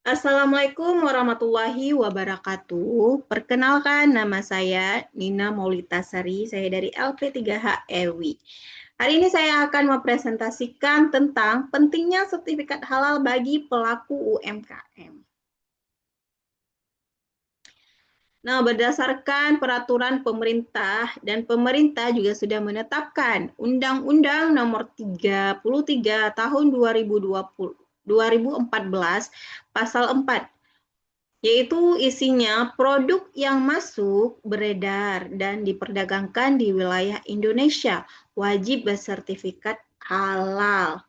Assalamualaikum warahmatullahi wabarakatuh. Perkenalkan, nama saya Nina Maulitasari, saya dari LP3H EWI. Hari ini saya akan mempresentasikan tentang pentingnya sertifikat halal bagi pelaku UMKM. Nah, berdasarkan peraturan pemerintah dan pemerintah juga sudah menetapkan Undang-Undang Nomor 33 Tahun 2014 Pasal 4, yaitu isinya produk yang masuk, beredar, dan diperdagangkan di wilayah Indonesia wajib bersertifikat halal.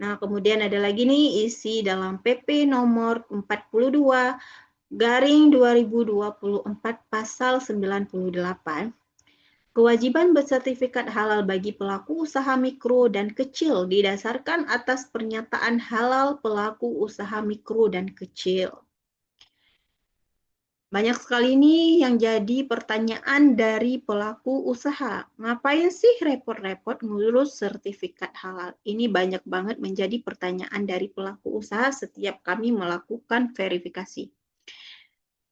Nah, kemudian ada lagi nih isi dalam PP nomor 42 garing 2024 pasal 98, kewajiban bersertifikat halal bagi pelaku usaha mikro dan kecil didasarkan atas pernyataan halal pelaku usaha mikro dan kecil. Banyak sekali nih yang jadi pertanyaan dari pelaku usaha. Ngapain sih repot-repot ngurus sertifikat halal? Ini banyak banget menjadi pertanyaan dari pelaku usaha setiap kami melakukan verifikasi.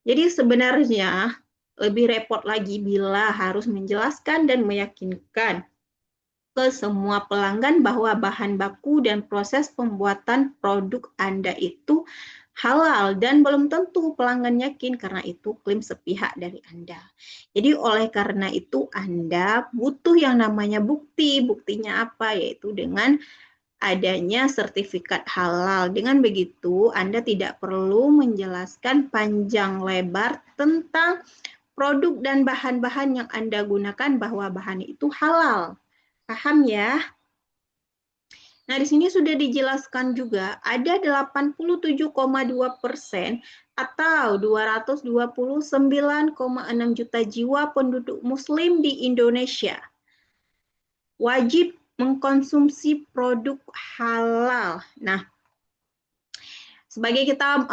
Jadi sebenarnya lebih repot lagi bila harus menjelaskan dan meyakinkan ke semua pelanggan bahwa bahan baku dan proses pembuatan produk Anda itu halal dan belum tentu pelanggan yakin karena itu klaim sepihak dari Anda. Jadi oleh karena itu Anda butuh yang namanya bukti. Buktinya apa? Yaitu dengan adanya sertifikat halal. Dengan begitu, Anda tidak perlu menjelaskan panjang lebar tentang produk dan bahan-bahan yang Anda gunakan bahwa bahan itu halal. Paham ya? Nah, di sini sudah dijelaskan juga ada 87,2% atau 229,6 juta jiwa penduduk muslim di Indonesia wajib mengkonsumsi produk halal. Nah, sebagai kita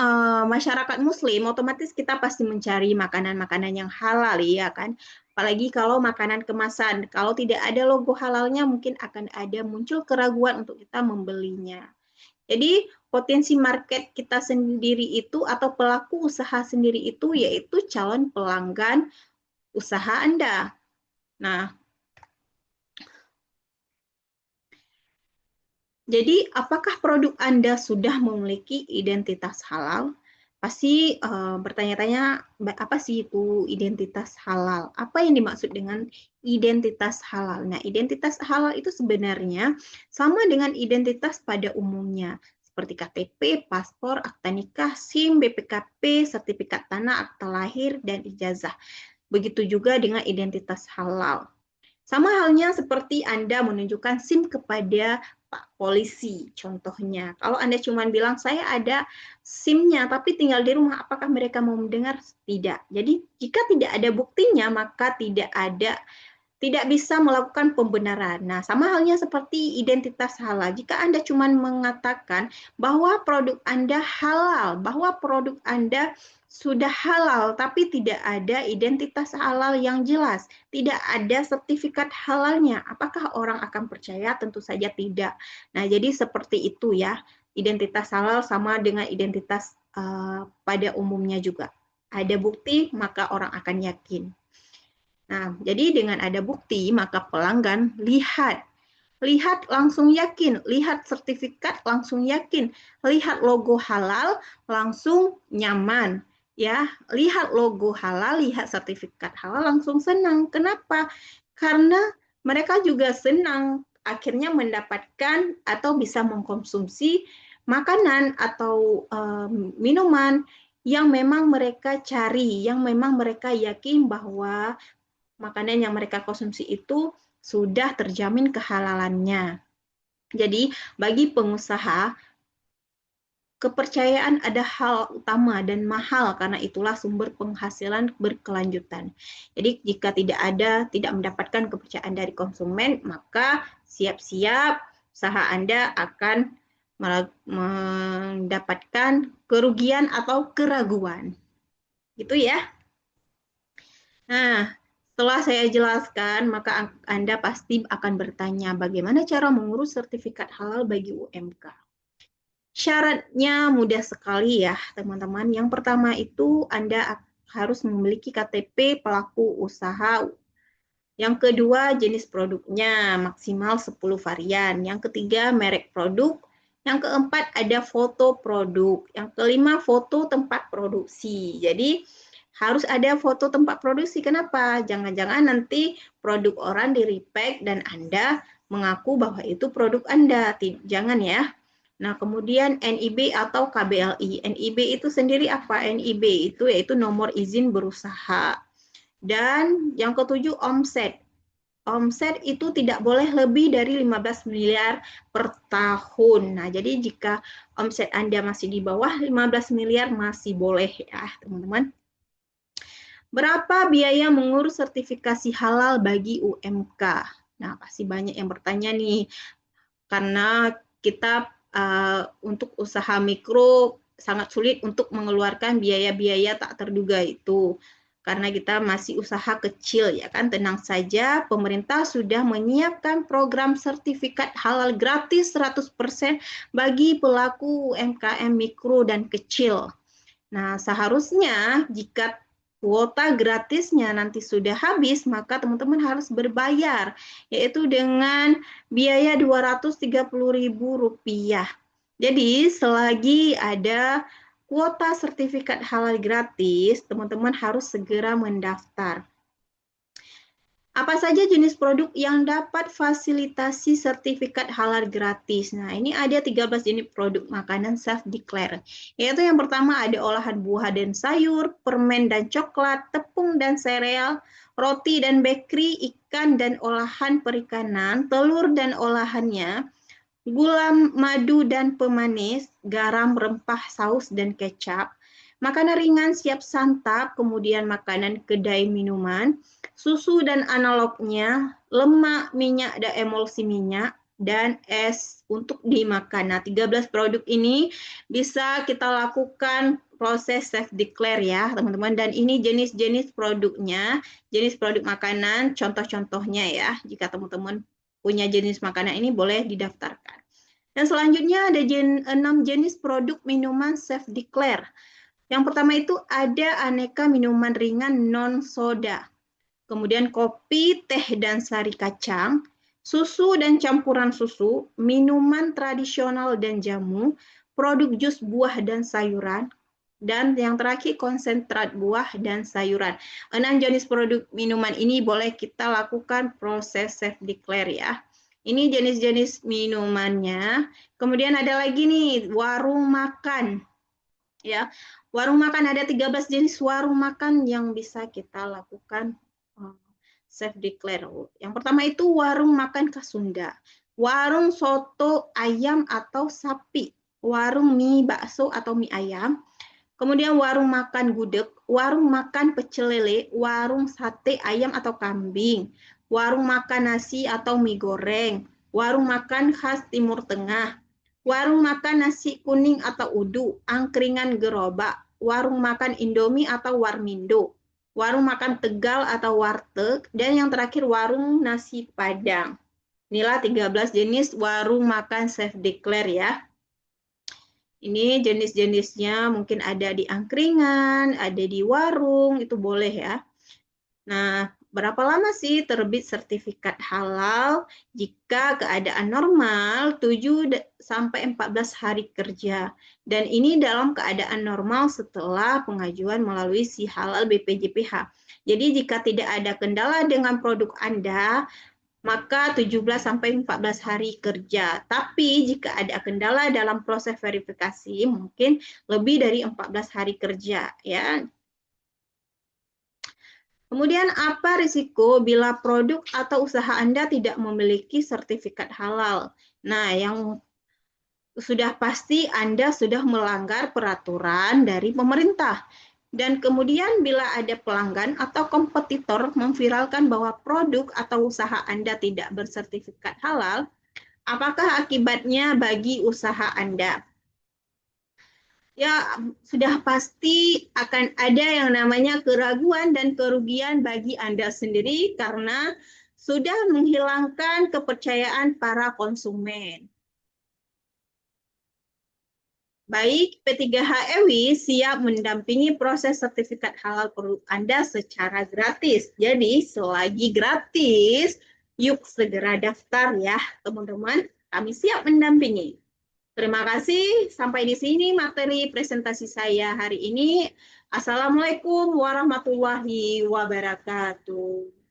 masyarakat muslim, otomatis kita pasti mencari makanan-makanan yang halal, ya kan? Apalagi kalau makanan kemasan, kalau tidak ada logo halalnya mungkin akan ada muncul keraguan untuk kita membelinya. Jadi potensi market kita sendiri itu atau pelaku usaha sendiri itu yaitu calon pelanggan usaha Anda. Nah, jadi, apakah produk Anda sudah memiliki identitas halal? Pasti bertanya-tanya, apa sih itu identitas halal? Apa yang dimaksud dengan identitas halal? Nah, identitas halal itu sebenarnya sama dengan identitas pada umumnya, seperti KTP, paspor, akta nikah, SIM, BPKB, sertifikat tanah, akta lahir, dan ijazah. Begitu juga dengan identitas halal. Sama halnya seperti Anda menunjukkan SIM kepada Pak Polisi, contohnya. Kalau Anda cuma bilang, saya ada SIM-nya, tapi tinggal di rumah, apakah mereka mau mendengar? Tidak. Jadi, jika tidak ada buktinya, maka tidak bisa melakukan pembenaran. Nah, sama halnya seperti identitas halal. Jika Anda cuma mengatakan bahwa produk Anda halal, bahwa produk Anda sudah halal, tapi tidak ada identitas halal yang jelas, tidak ada sertifikat halalnya, apakah orang akan percaya? Tentu saja tidak. Nah, jadi seperti itu ya. Identitas halal sama dengan identitas pada umumnya juga. Ada bukti, maka orang akan yakin. Nah, jadi dengan ada bukti, maka pelanggan lihat langsung yakin, lihat sertifikat langsung yakin, lihat logo halal langsung nyaman, ya, lihat logo halal, lihat sertifikat halal langsung senang. Kenapa? Karena mereka juga senang akhirnya mendapatkan atau bisa mengkonsumsi makanan atau minuman yang memang mereka cari, yang memang mereka yakin bahwa makanan yang mereka konsumsi itu sudah terjamin kehalalannya. Jadi, bagi pengusaha, kepercayaan ada hal utama dan mahal karena itulah sumber penghasilan berkelanjutan. Jadi, jika tidak mendapatkan kepercayaan dari konsumen, maka siap-siap usaha Anda akan mendapatkan kerugian atau keraguan. Gitu ya. Nah, setelah saya jelaskan, maka Anda pasti akan bertanya bagaimana cara mengurus sertifikat halal bagi UMK. Syaratnya mudah sekali ya, teman-teman. Yang pertama itu Anda harus memiliki KTP pelaku usaha. Yang kedua, jenis produknya maksimal 10 varian. Yang ketiga, merek produk. Yang keempat, ada foto produk. Yang kelima, foto tempat produksi. Jadi, harus ada foto tempat produksi. Kenapa? Jangan-jangan nanti produk orang di-repack dan Anda mengaku bahwa itu produk Anda. Jangan ya. Nah, kemudian NIB atau KBLI. NIB itu sendiri apa? NIB itu yaitu nomor izin berusaha. Dan yang ketujuh, omset. Omset itu tidak boleh lebih dari 15 miliar per tahun. Nah, jadi jika omset Anda masih di bawah 15 miliar masih boleh ya, teman-teman. Berapa biaya mengurus sertifikasi halal bagi UMK? Nah, pasti banyak yang bertanya nih, karena kita untuk usaha mikro sangat sulit untuk mengeluarkan biaya-biaya tak terduga itu. Karena kita masih usaha kecil ya kan, tenang saja, pemerintah sudah menyiapkan program sertifikat halal gratis 100% bagi pelaku UMKM mikro dan kecil. Nah, seharusnya jika kuota gratisnya nanti sudah habis, maka teman-teman harus berbayar, yaitu dengan biaya Rp230.000. Jadi, selagi ada kuota sertifikat halal gratis, teman-teman harus segera mendaftar. Apa saja jenis produk yang dapat fasilitasi sertifikat halal gratis? Nah, ini ada 13 jenis produk makanan self-declare. Yaitu yang pertama ada olahan buah dan sayur, permen dan coklat, tepung dan sereal, roti dan bakery, ikan dan olahan perikanan, telur dan olahannya, gula, madu dan pemanis, garam, rempah, saus, dan kecap, makanan ringan siap santap, kemudian makanan kedai minuman, susu dan analognya, lemak, minyak, dan emulsi minyak, dan es untuk dimakan. Nah, 13 produk ini bisa kita lakukan proses self-declare ya, teman-teman. Dan ini jenis-jenis produknya, jenis produk makanan, contoh-contohnya ya. Jika teman-teman punya jenis makanan ini boleh didaftarkan. Dan selanjutnya ada 6 jenis produk minuman self-declare. Yang pertama itu ada aneka minuman ringan non-soda. Kemudian kopi, teh, dan sari kacang, susu dan campuran susu, minuman tradisional dan jamu, produk jus buah dan sayuran, dan yang terakhir konsentrat buah dan sayuran. 6 jenis produk minuman ini boleh kita lakukan proses self-declare ya. Ini jenis-jenis minumannya. Kemudian ada lagi nih warung makan. Ya, warung makan ada 13 jenis warung makan yang bisa kita lakukan self-declare. Yang pertama itu warung makan khas Sunda, warung soto ayam atau sapi, warung mie bakso atau mie ayam, kemudian warung makan gudeg, warung makan pecel lele, warung sate ayam atau kambing, warung makan nasi atau mie goreng, warung makan khas Timur Tengah, warung makan nasi kuning atau udu, angkringan gerobak, warung makan Indomie atau warmindo, warung makan Tegal atau warteg, dan yang terakhir warung nasi Padang. Inilah 13 jenis warung makan self-declare ya. Ini jenis-jenisnya mungkin ada di angkringan, ada di warung, itu boleh ya. Nah, berapa lama sih terbit sertifikat halal? Jika keadaan normal 7 sampai 14 hari kerja. Dan ini dalam keadaan normal setelah pengajuan melalui si halal BPJPH. Jadi jika tidak ada kendala dengan produk Anda, maka 17 sampai 14 hari kerja. Tapi jika ada kendala dalam proses verifikasi, mungkin lebih dari 14 hari kerja ya. Kemudian apa risiko bila produk atau usaha Anda tidak memiliki sertifikat halal? Nah, yang sudah pasti Anda sudah melanggar peraturan dari pemerintah. Dan kemudian bila ada pelanggan atau kompetitor memviralkan bahwa produk atau usaha Anda tidak bersertifikat halal, apakah akibatnya bagi usaha Anda? Ya, sudah pasti akan ada yang namanya keraguan dan kerugian bagi Anda sendiri karena sudah menghilangkan kepercayaan para konsumen. Baik, P3HEW siap mendampingi proses sertifikat halal produk Anda secara gratis. Jadi, selagi gratis, yuk segera daftar ya, teman-teman. Kami siap mendampingi. Terima kasih. Sampai di sini materi presentasi saya hari ini. Assalamualaikum warahmatullahi wabarakatuh.